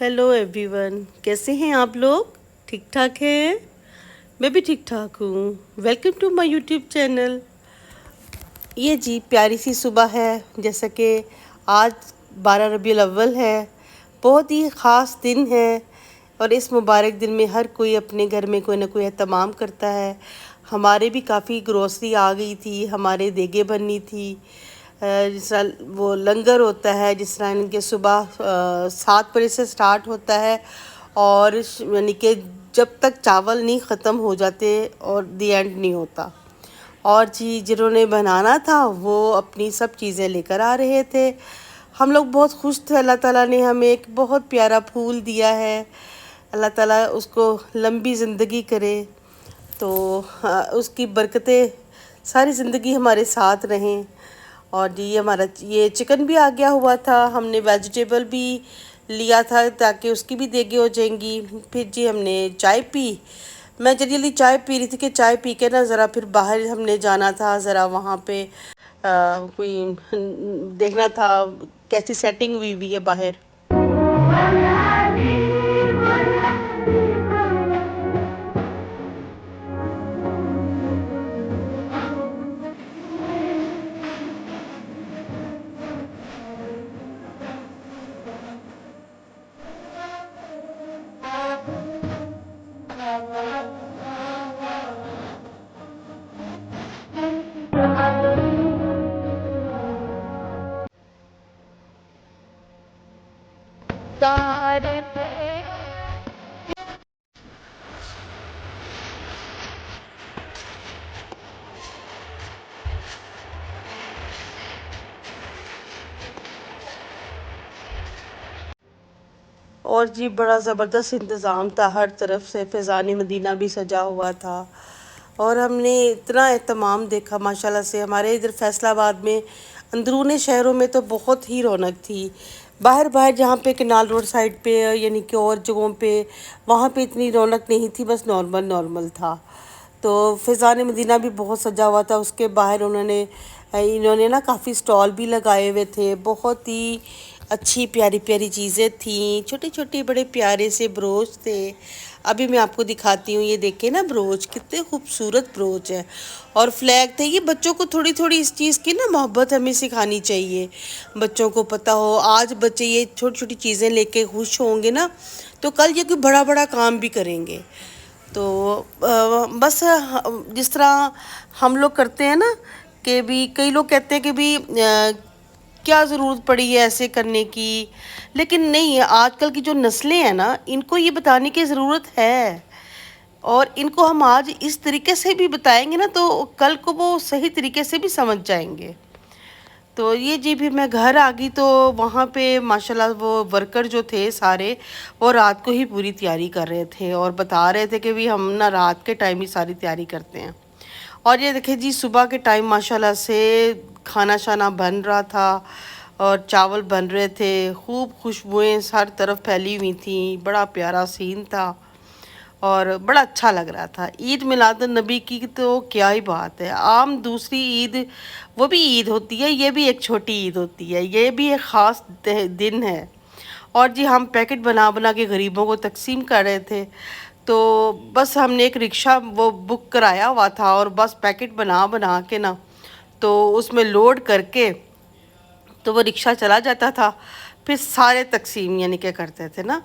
Hello everyone, कैसे हैं आप लोग? ठीक ठाक हैं? मैं भी ठीक ठाक हूँ। Welcome to my YouTube channel. ये जी प्यारी सी सुबह है, जैसा कि आज 12 रबीउल अव्वल है। बहुत ही ख़ास दिन है और इस मुबारक दिन में हर कोई अपने घर में कोई ना कोई एहतमाम करता है। हमारे भी काफ़ी ग्रोसरी आ गई थी, हमारे देगे बननी थी। जिस तरह वो लंगर होता है, जिस तरह इनके सुबह 7 बजे से स्टार्ट होता है और यानी कि जब तक चावल नहीं ख़त्म हो जाते और दी एंड नहीं होता। और जी जिन्होंने बनाना था वो अपनी सब चीज़ें लेकर आ रहे थे। हम लोग बहुत खुश थे। अल्लाह ताला ने हमें एक बहुत प्यारा फूल दिया है। अल्लाह ताला उसको लंबी ज़िंदगी करे, तो उसकी बरकतें सारी ज़िंदगी हमारे साथ रहें। और जी हमारा ये चिकन भी आ गया हुआ था, हमने वेजिटेबल भी लिया था ताकि उसकी भी देगे हो जाएंगी। फिर जी हमने चाय पी। मैं जल्दी जल्दी चाय पी रही थी कि चाय पी के ना ज़रा फिर बाहर हमने जाना था, ज़रा वहाँ पे कोई देखना था कैसी सेटिंग हुई हुई है बाहर। और जी बड़ा ज़बरदस्त इंतज़ाम था, हर तरफ से फ़ैज़ान मदीना भी सजा हुआ था और हमने इतना एहतमाम देखा माशाल्लाह से। हमारे इधर फैसलाबाद में अंदरूनी शहरों में तो बहुत ही रौनक थी। बाहर बाहर जहाँ पे कनाल रोड साइड पे यानी कि और जगहों पे वहाँ पे इतनी रौनक नहीं थी, बस नॉर्मल नॉर्मल था। तो फ़ैज़ान मदीना भी बहुत सजा हुआ था। उसके बाहर इन्होंने ना काफ़ी स्टॉल भी लगाए हुए थे। बहुत ही अच्छी प्यारी प्यारी चीज़ें थीं, छोटे छोटे बड़े प्यारे से ब्रोच थे। अभी मैं आपको दिखाती हूँ, ये देखें ना ब्रोच, कितने खूबसूरत ब्रोच है और फ्लैग थे। ये बच्चों को थोड़ी थोड़ी इस चीज़ की ना मोहब्बत हमें सिखानी चाहिए। बच्चों को पता हो, आज बच्चे ये छोटी छोटी चीज़ें लेके खुश होंगे ना, तो कल ये कोई बड़ा बड़ा काम भी करेंगे। तो बस जिस तरह हम लोग करते हैं ना, कि भी कई लोग कहते हैं कि भी क्या ज़रूरत पड़ी है ऐसे करने की, लेकिन नहीं, आजकल की जो नस्लें हैं ना, इनको ये बताने की ज़रूरत है। और इनको हम आज इस तरीके से भी बताएंगे ना, तो कल को वो सही तरीके से भी समझ जाएंगे। तो ये जी फिर मैं घर आ गई, तो वहाँ पे माशाल्लाह वो वर्कर जो थे सारे, वो रात को ही पूरी तैयारी कर रहे थे और बता रहे थे कि भी हम ना रात के टाइम ही सारी तैयारी करते हैं। और ये देखें जी सुबह के टाइम माशाल्लाह से खाना शाना बन रहा था और चावल बन रहे थे। खूब खुशबुएं हर तरफ फैली हुई थी, बड़ा प्यारा सीन था और बड़ा अच्छा लग रहा था। ईद मिलादुन्नबी की तो क्या ही बात है। आम दूसरी ईद, वो भी ईद होती है, ये भी एक छोटी ईद होती है, ये भी एक ख़ास दिन है। और जी हम पैकेट बना बना के गरीबों को तकसीम कर रहे थे। तो बस हमने एक रिक्शा वो बुक कराया हुआ था और बस पैकेट बना बना के ना, तो उसमें लोड करके तो वो रिक्शा चला जाता था। फिर सारे तकसीम यानी क्या करते थे ना,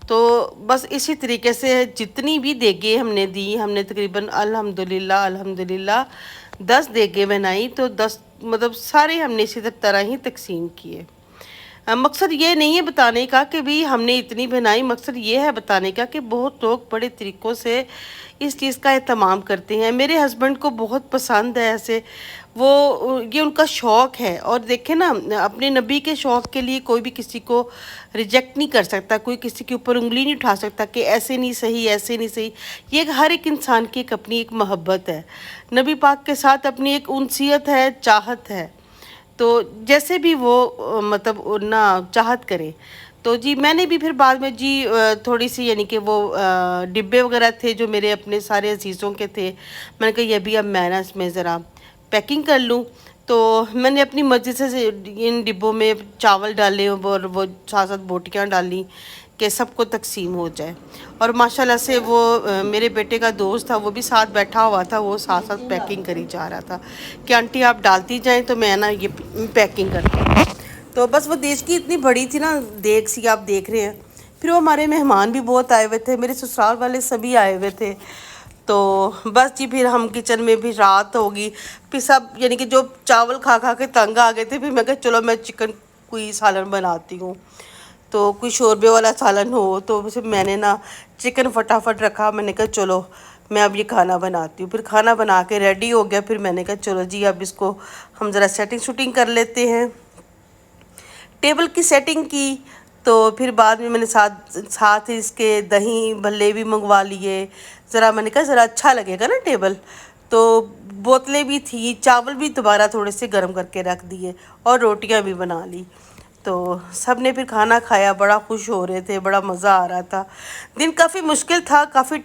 तो बस इसी तरीके से जितनी भी देगे हमने दी, हमने तकरीबन अल्हम्दुलिल्लाह अल्हम्दुलिल्लाह 10 देगे बनाई। तो 10 मतलब सारे हमने इसी तरह ही तकसीम किए। मकसद ये नहीं है बताने का कि भी हमने इतनी बनाई, मकसद ये है बताने का कि बहुत लोग बड़े तरीक़ों से इस चीज़ का एहतमाम करते हैं। मेरे हस्बैंड को बहुत पसंद है ऐसे, वो ये उनका शौक़ है। और देखें ना, अपने नबी के शौक़ के लिए कोई भी किसी को रिजेक्ट नहीं कर सकता, कोई किसी के ऊपर उंगली नहीं उठा सकता कि ऐसे नहीं सही, ऐसे नहीं सही। ये हर एक इंसान की एक अपनी एक मोहब्बत है, नबी पाक के साथ अपनी एक उनसियत है, चाहत है। तो जैसे भी वो मतलब ना चाहत करे। तो जी मैंने भी फिर बाद में जी थोड़ी सी यानी कि वो डिब्बे वगैरह थे जो मेरे अपने सारे अजीज़ों के थे, मैंने कहा ये भी अब मैं ना इसमें ज़रा पैकिंग कर लूँ। तो मैंने अपनी मर्ज़ी से इन डिब्बों में चावल डाले और वो साथ साथ बोटियाँ डाली, کہ سب کو تقسیم ہو جائے۔ اور ماشاءاللہ سے وہ میرے بیٹے کا دوست تھا، وہ بھی ساتھ بیٹھا ہوا تھا، وہ ساتھ ساتھ پیکنگ کری جا رہا تھا کہ آنٹی آپ ڈالتی جائیں تو میں نا یہ پیکنگ کرتی ہوں۔ تو بس وہ دیش کی اتنی بڑی تھی نا دیگ سی، آپ دیکھ رہے ہیں۔ پھر وہ ہمارے مہمان بھی بہت آئے ہوئے تھے، میرے سسرال والے سبھی آئے ہوئے تھے۔ تو بس جی پھر ہم کچن میں بھی رات ہوگی، پھر سب یعنی کہ جو چاول کھا کھا کے تنگ آ گئے تھے، پھر میں کہا چلو میں چکن کوئی سالن بناتی ہوں، تو کوئی شوربے والا سالن ہو۔ تو پھر میں نے نا چکن فٹافٹ رکھا، میں نے کہا چلو میں اب یہ کھانا بناتی ہوں۔ پھر کھانا بنا کے ریڈی ہو گیا، پھر میں نے کہا چلو جی اب اس کو ہم ذرا سیٹنگ شوٹنگ کر لیتے ہیں۔ ٹیبل کی سیٹنگ کی، تو پھر بعد میں نے ساتھ اس کے دہی بھلے بھی منگوا لیے، ذرا میں نے کہا ذرا اچھا لگے گا نا ٹیبل۔ تو بوتلیں بھی تھیں، چاول بھی دوبارہ تھوڑے سے گرم کر کے رکھ دیے اور روٹیاں بھی بنا لی۔ تو سب نے پھر کھانا کھایا، بڑا خوش ہو رہے تھے، بڑا مزہ آ رہا تھا۔ دن کافی مشکل تھا، کافی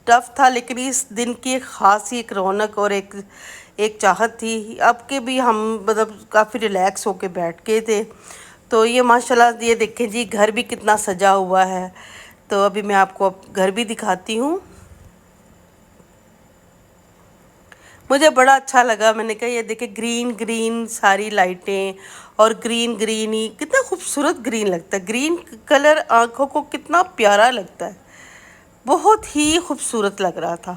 ٹف تھا، لیکن اس دن کی ایک خاص ہی ایک رونق اور ایک چاہت تھی اب کہ بھی ہم مطلب کافی ریلیکس ہو کے بیٹھ گئے تھے۔ تو یہ ماشاءاللہ یہ دیکھیں جی گھر بھی کتنا سجا ہوا ہے۔ تو ابھی میں آپ کو گھر بھی دکھاتی ہوں۔ مجھے بڑا اچھا لگا، میں نے کہا یہ دیکھیں گرین گرین ساری لائٹیں اور گرین گرین ہی کتنا خوبصورت گرین لگتا ہے۔ گرین کلر آنکھوں کو کتنا پیارا لگتا ہے، بہت ہی خوبصورت لگ رہا تھا،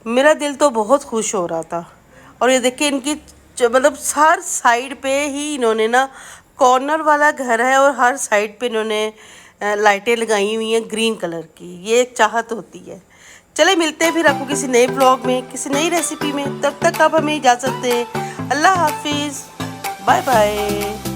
میرا دل تو بہت خوش ہو رہا تھا۔ اور یہ دیکھیں ان کی مطلب ہر سائیڈ پہ ہی انہوں نے نا کارنر والا گھر ہے اور ہر سائیڈ پہ انہوں نے لائٹیں لگائی ہوئی ہیں گرین کلر کی، یہ ایک چاہت ہوتی ہے۔ چلے ملتے ہیں پھر آپ کو کسی نئے بلاگ میں، کسی نئی ریسیپی میں، تب تک آپ ہمیں اجازت دیں۔ اللہ حافظ، بائے بائے۔